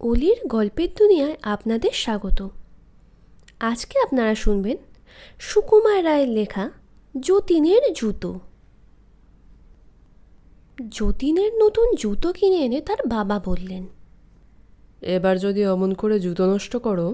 অলির গল্পের দুনিয়ায় আপনাদের স্বাগত। আজকে আপনারা শুনবেন সুকুমার রায়ের লেখা যতীনের জুতো। যতীনের নতুন জুতো কিনে এনে তার বাবা বললেন, এবার যদি অমন করে জুতো নষ্ট করো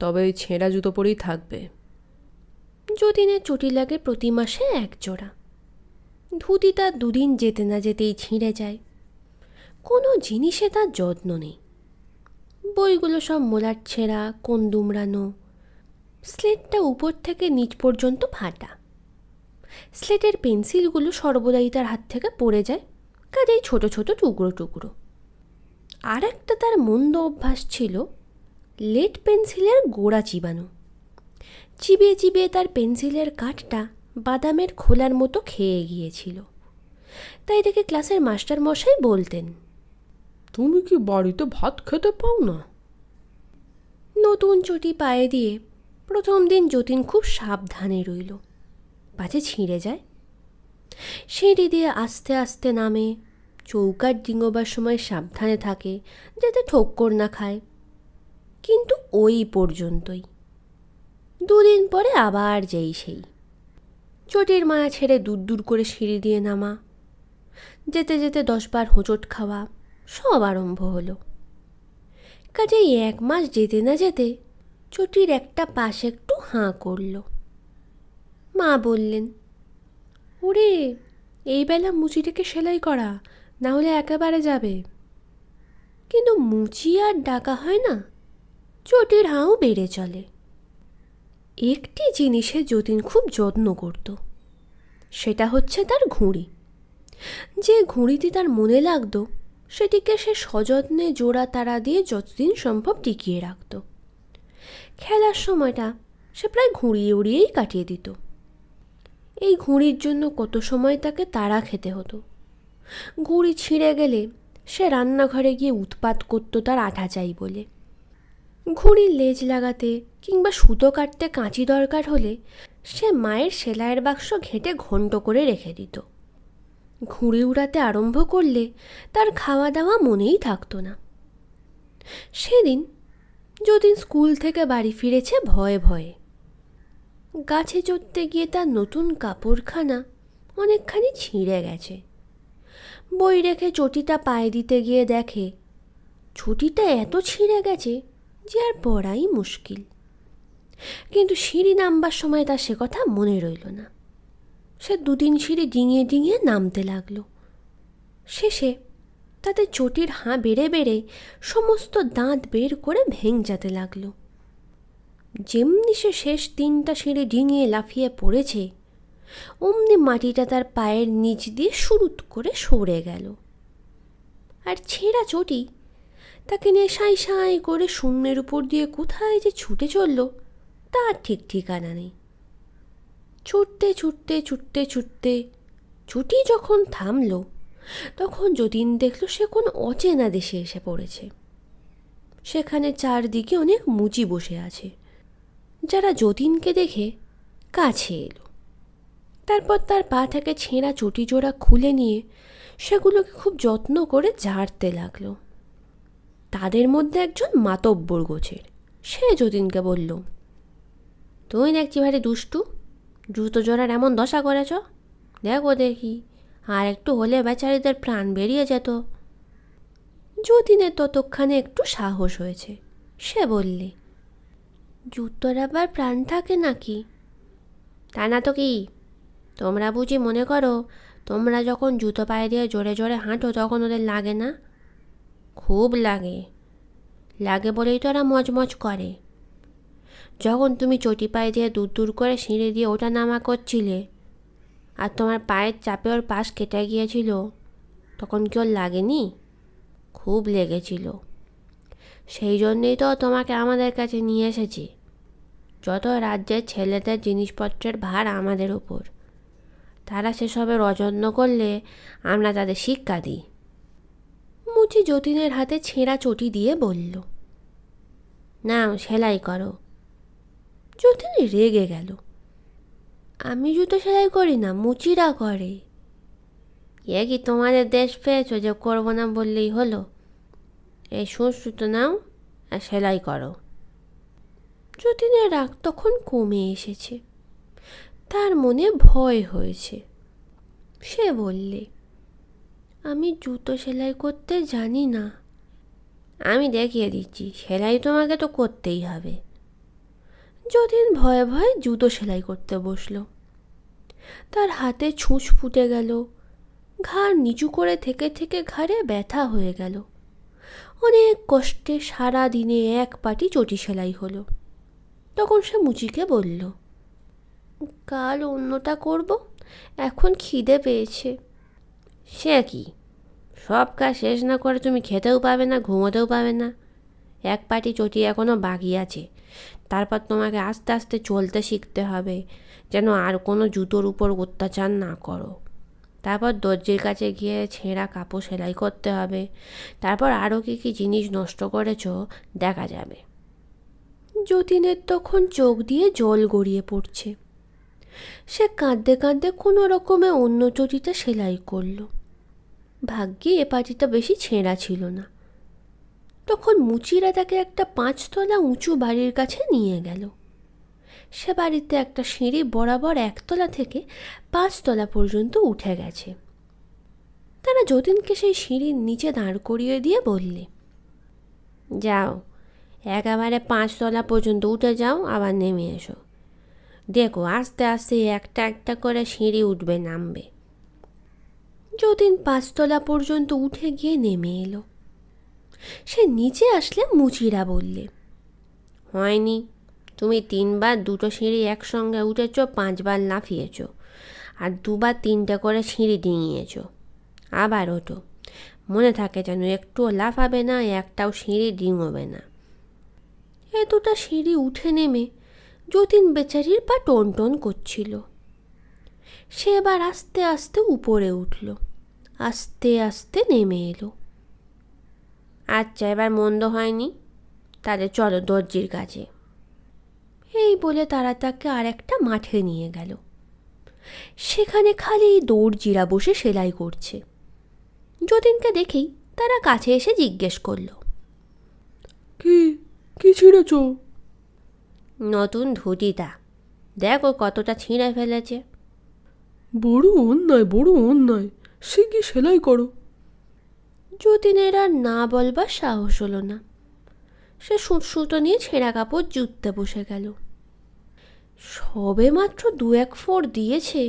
তবে এই ছেঁড়া জুতো পরেই থাকবে। যতীনের চটি লাগে প্রতি মাসে এক জোড়া। ধুতি তার দুদিন যেতে না যেতেই ছিঁড়ে যায়। কোনো জিনিসে তার যত্ন নেই। বইগুলো সব মোলার ছেঁড়া, কোন দুমড়ানো। স্লেটটা উপর থেকে নিচ পর্যন্ত ফাটা। স্লেটের পেন্সিলগুলো সর্বদাই তার হাত থেকে পড়ে যায়, কাজেই ছোট ছোট টুকরো টুকরো। আর একটা তার মন্দ অভ্যাস ছিল লেড পেন্সিলের গোড়া চিবানো। চিবিয়ে চিবিয়ে তার পেন্সিলের কাঠটা বাদামের খোলার মতো খেয়ে গিয়েছিল। তাই দেখে ক্লাসের মাস্টার মশাই বলতেন, তুমি কি বাড়িতে ভাত খেতে পাও না? নতুন চটি পায়ে দিয়ে প্রথম দিন যতীন খুব সাবধানে রইল, পাছে ছিঁড়ে যায়। সিঁড়ি দিয়ে আস্তে আস্তে নামে, চৌকাঠ ডিঙোবার সময় সাবধানে থাকে যাতে ঠোক্কর না খায়। কিন্তু ওই পর্যন্তই। দুদিন পরে আবার যেই সেই চটির মায়া ছেড়ে দূর দূর করে সিঁড়ি দিয়ে নামা, যেতে যেতে 10 বার হোঁচট খাওয়া সব আরম্ভ হলো। কাজেই 1 মাস যেতে না যেতে চটির একটা পাশ একটু হাঁ করল। মা বললেন, ওরে, এই বেলা মুচিটাকে সেলাই করা, না হলে একেবারে যাবে। কিন্তু মুচি আর ডাকা হয় না, চটির হাঁও বেড়ে চলে। একটি জিনিসে যতীন খুব যত্ন করত, সেটা হচ্ছে তার ঘুড়ি। যে ঘুড়িটি তার মনে লাগতো সেটিকে সে সযত্নে জোড়া তারা দিয়ে যতদিন সম্ভব টিকিয়ে রাখত। খেলার সময়টা সে প্রায় ঘুড়িয়ে উড়িয়েই কাটিয়ে দিত। এই ঘুড়ির জন্য কত সময় তাকে তাড়া খেতে হতো। ঘুড়ি ছিঁড়ে গেলে সে রান্নাঘরে গিয়ে উৎপাত করত তার আঠা চাই বলে। ঘুড়ির লেজ লাগাতে কিংবা সুতো কাটতে কাঁচি দরকার হলে সে মায়ের সেলাইয়ের বাক্স ঘেঁটে ঘন্ট করে রেখে দিত। ঘুড়ি উড়াতে আরম্ভ করলে তার খাওয়া দাওয়া মনেই থাকতো না। সেদিন যতীন স্কুল থেকে বাড়ি ফিরেছে ভয়ে ভয়ে। গাছে চড়তে গিয়ে তার নতুন কাপড়খানা অনেকখানি ছিঁড়ে গেছে। বই রেখে চটিটা পায়ে দিতে গিয়ে দেখে চটিটা এত ছিঁড়ে গেছে যে আর পড়াই মুশকিল। কিন্তু সিঁড়ি নামবার সময় তার সে কথা মনে রইল না। সে 2-3 সিঁড়ি ডিঙিয়ে ডিঙিয়ে নামতে লাগলো। শেষে তাতে চটির হাঁ বেড়ে বেড়ে সমস্ত দাঁত বের করে ভেঙচাতে লাগলো। যেমনি সে শেষ 3টা সিঁড়ি ডিঙিয়ে লাফিয়ে পড়েছে, অমনি মাটিটা তার পায়ের নিচ দিয়ে সুরুত করে সরে গেল। আর ছেঁড়া চটি তাকে নিয়ে সাঁই সাঁই করে শূন্যের উপর দিয়ে কোথায় যে ছুটে চলল তার ঠিক ঠিকানা নেই। ছুটতে ছুটতে ছুটতে ছুটতে ছুটি যখন থামল, তখন যতীন দেখল সে কোন অচেনা দেশে এসে পড়েছে। সেখানে চারদিকে অনেক মুচি বসে আছে, যারা যতীনকে দেখে কাছে এলো। তারপর তার পা থেকে ছেঁড়া চটি জোড়া খুলে নিয়ে সেগুলোকে খুব যত্ন করে ঝাড়তে লাগলো। তাদের মধ্যে একজন মাতব্বর গোছের, সে যতীনকে বলল, তুই দেখছি ভারী দুষ্টু, জুতো জোড়ার এমন দশা করেছ, দেখো দেখি, আর একটু হলে বেচারিদের প্রাণ বেরিয়ে যেত। যতীনের ততক্ষণে একটু সাহস হয়েছে। সে বললে, জুতোর আবার প্রাণ থাকে নাকি? তা না তো কি, তোমরা বুঝি মনে করো তোমরা যখন জুতো পায়ে দিয়ে জোরে জোরে হাঁটো তখন ওদের লাগে না? খুব লাগে, লাগে বলেই তো ওরা মজমজ করে। যখন তুমি চটি পায়ে দিয়ে দূর দূর করে সিঁড়ি দিয়ে ওটা নামা করছিলে আর তোমার পায়ের চাপে ওর পাশ কেটে গিয়েছিল, তখন কি ওর লাগেনি? খুব লেগেছিল। সেই জন্যেই তো তোমাকে আমাদের কাছে নিয়ে এসেছি। যত রাজ্যের ছেলেদের জিনিসপত্রের ভার আমাদের উপর, তারা সেসবের অযত্ন করলে আমরা তাদের শিক্ষা দিই। মুচি যতীনের হাতে ছেঁড়া চটি দিয়ে বলল, নাও সেলাই করো। যতীন রেগে গেল, আমি জুতো সেলাই করি না, মুচিরা করে। এ কি তোমাদের দেশ পেয়েছো যে করবো না বললেই হলো? এই সুতো নাও আর সেলাই করো। যতীনের রাগ তখন কমে এসেছে, তার মনে ভয় হয়েছে। সে বললে, আমি জুতো সেলাই করতে জানি না। আমি দেখিয়ে দিচ্ছি, সেলাই তোমাকে তো করতেই হবে। যতীন ভয়ে ভয়ে জুতো সেলাই করতে বসল। তার হাতে ছুঁচ ফুটে গেল, ঘাড় নিচু করে থেকে থেকে ঘাড়ে ব্যথা হয়ে গেল। অনেক কষ্টে সারা দিনে এক পাটি চটি সেলাই হলো। তখন সে মুচিকে বলল, কাল অন্যটা করব, এখন খিদে পেয়েছে। সে কি, সব কাজ শেষ না করে তুমি খেতেও পাবে না, ঘুমোতেও পাবে না? এক পাটি চটি এখনও বাকি আছে। তারপর তোমাকে আস্তে আস্তে চলতে শিখতে হবে, যেন আর কোনো জুতোর উপর অত্যাচার না করো। তারপর দর্জির কাছে গিয়ে ছেঁড়া কাপড় সেলাই করতে হবে। তারপর আরও কী কী জিনিস নষ্ট করেছ দেখা যাবে। যতীনের তখন চোখ দিয়ে জল গড়িয়ে পড়ছে। সে কাঁদতে কাঁদতে কোনো রকমে অন্য চটিটা সেলাই করল। ভাগ্যে এ পাটিটা বেশি ছেঁড়া ছিল না। তখন মুচিরা তাকে একটা 5 তলা উঁচু বাড়ির কাছে নিয়ে গেল। সে বাড়িতে একটা সিঁড়ি বরাবর 1 তলা থেকে 5 তলা পর্যন্ত উঠে গেছে। তারা যতীনকে সেই সিঁড়ির নিচে দাঁড় করিয়ে দিয়ে বললে, যাও, একেবারে 5 তলা পর্যন্ত উঠে যাও, আবার নেমে এসো। দেখো, আস্তে আস্তে একটা একটা করে সিঁড়ি উঠবে নামবে। যতীন 5 তলা পর্যন্ত উঠে গিয়ে নেমে এলো। সে নিচে আসলে মুচিরা বললে, হয়নি, তুমি 3 বার দুটো সিঁড়ি একসঙ্গে উঠেছ, 5 বার লাফিয়েছ, আর 2 বার 3টে করে সিঁড়ি ডিঙিয়েছ। আবার ওঠো, মনে থাকে যেন একটুও লাফাবে না, একটাও সিঁড়ি ডিঙোবে না। এ 2টা সিঁড়ি উঠে নেমে যতীন বেচারির পা টন টন করছিল। সে এবার আস্তে আস্তে উপরে উঠল, আস্তে আস্তে নেমে এলো। আচ্ছা, এবার মন্দ হয়নি, তাহলে চলো দর্জির কাছে। এই বলে তারা তাকে আর একটা মাঠে নিয়ে গেল। সেখানে খালি দর্জিরা বসে সেলাই করছে। যতীনকে দেখেই তারা কাছে এসে জিজ্ঞেস করল, কি কি ছিঁড়েছ? নতুন ধুতিটা, দেখো কতটা ছিঁড়ে ফেলেছে। বড় অন্যায়, বড় অন্যায়, সে কি সেলাই করো। যতীনের আর না বলবার সাহস হলো না। সে সুতো নিয়ে ছেঁড়া কাপড় জুততে বসে গেল। সবে মাত্র 2-1 ফোঁড় দিয়েছে,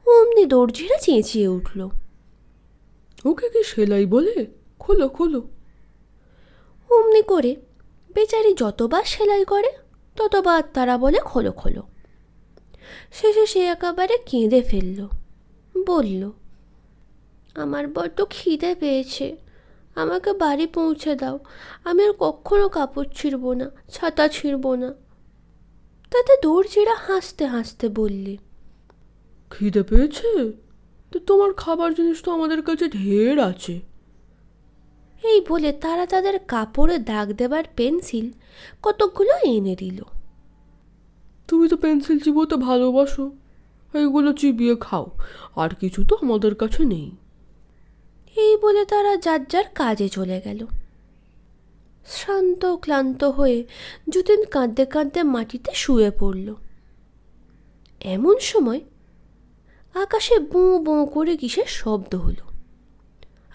অমনি দর্জিরা চেঁচিয়ে উঠল, ওকে কি সেলাই বলে? খোলো খোলো। অমনি করে বেচারি যতবার সেলাই করে ততবার তারা বলে, খোলো খোলো। শেষে সে একেবারে কেঁদে ফেলল। বলল, আমার বড্ড খিদে পেয়েছে, আমাকে বাড়ি পৌঁছে দাও, আমি আর কখনো কাপড় ছিঁড়ব না, ছাতা ছিঁড়ব না। তাতে দর্জিরা হাসতে হাসতে বললে, খিদে পেয়েছে তো তোমার খাবার জিনিস তো আমাদের কাছে ঢের আছে। এই বলে তারা তাদের কাপড়ে দাগ দেবার পেন্সিল কতকগুলো এনে দিল। তুমি তো পেন্সিল চিবোতে ভালোবাসো, এইগুলো চিবিয়ে খাও, আর কিছু তো আমাদের কাছে নেই। এই বলে তারা যার যার কাজে চলে গেল। শ্রান্ত ক্লান্ত হয়ে যতীন কাঁদতে কাঁদতে মাটিতে শুয়ে পড়ল। এমন সময় আকাশে বোঁ বোঁ করে কিসের শব্দ হলো,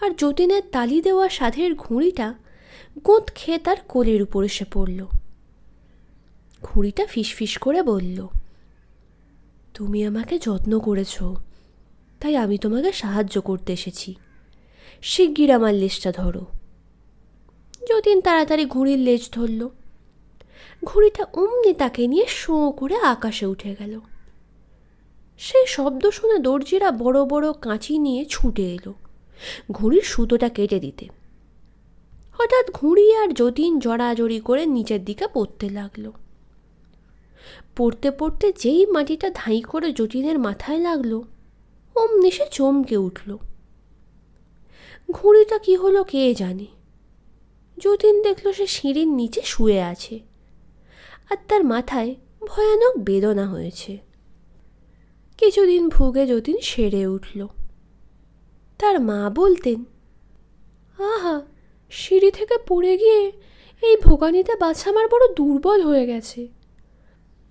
আর যতীনের তালি দেওয়া সাধের ঘুড়িটা গোঁত খেয়ে তার কোলের উপর এসে পড়ল। ঘুড়িটা ফিসফিস করে বলল, তুমি আমাকে যত্ন করেছ, তাই আমি তোমাকে সাহায্য করতে এসেছি, শিগগির আমার লেজটা ধরো। যতীন তাড়াতাড়ি ঘুড়ির লেজ ধরল। ঘুড়িটা অমনি তাকে নিয়ে শোঁ করে আকাশে উঠে গেল। সেই শব্দ শুনে দর্জিরা বড় বড় কাঁচি নিয়ে ছুটে এলো ঘুড়ির সুতোটা কেটে দিতে। হঠাৎ ঘুড়ি আর যতীন জড়াজড়ি করে নিচের দিকে পড়তে লাগলো। পড়তে পড়তে যেই মাটিটা ধাই করে যতীনের মাথায় লাগলো, অমনি সে চমকে উঠল। ঘুড়িটা কি হলো কে জানে। যতীন দেখল সে সিঁড়ির নিচে শুয়ে আছে, আর তার মাথায় ভয়ানক বেদনা হয়েছে। কিছুদিন ভুগে যতীন সেরে উঠল। তার মা বলতেন, আহা, সিঁড়ি থেকে পড়ে গিয়ে এই ভোগানিতে বাচ্চা আমার বড় দুর্বল হয়ে গেছে।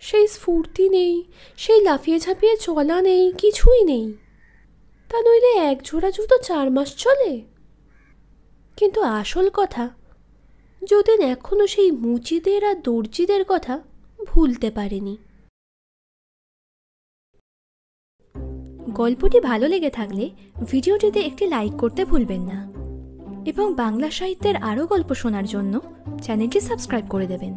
সেই স্ফূর্তি নেই, সেই লাফিয়ে ঝাঁপিয়ে চলা নেই, কিছুই নেই। তা নইলে এক জোড়া জুতো 4 মাস চলে। কিন্তু আসল কথা, যতীন এখনো সেই মুচিদের আর দর্জিদের কথা ভুলতে পারেনি। গল্পটি ভালো লেগে থাকলে ভিডিওটিতে একটি লাইক করতে ভুলবেন না এবং বাংলা সাহিত্যের আরও গল্প শোনার জন্য চ্যানেলটি সাবস্ক্রাইব করে দেবেন।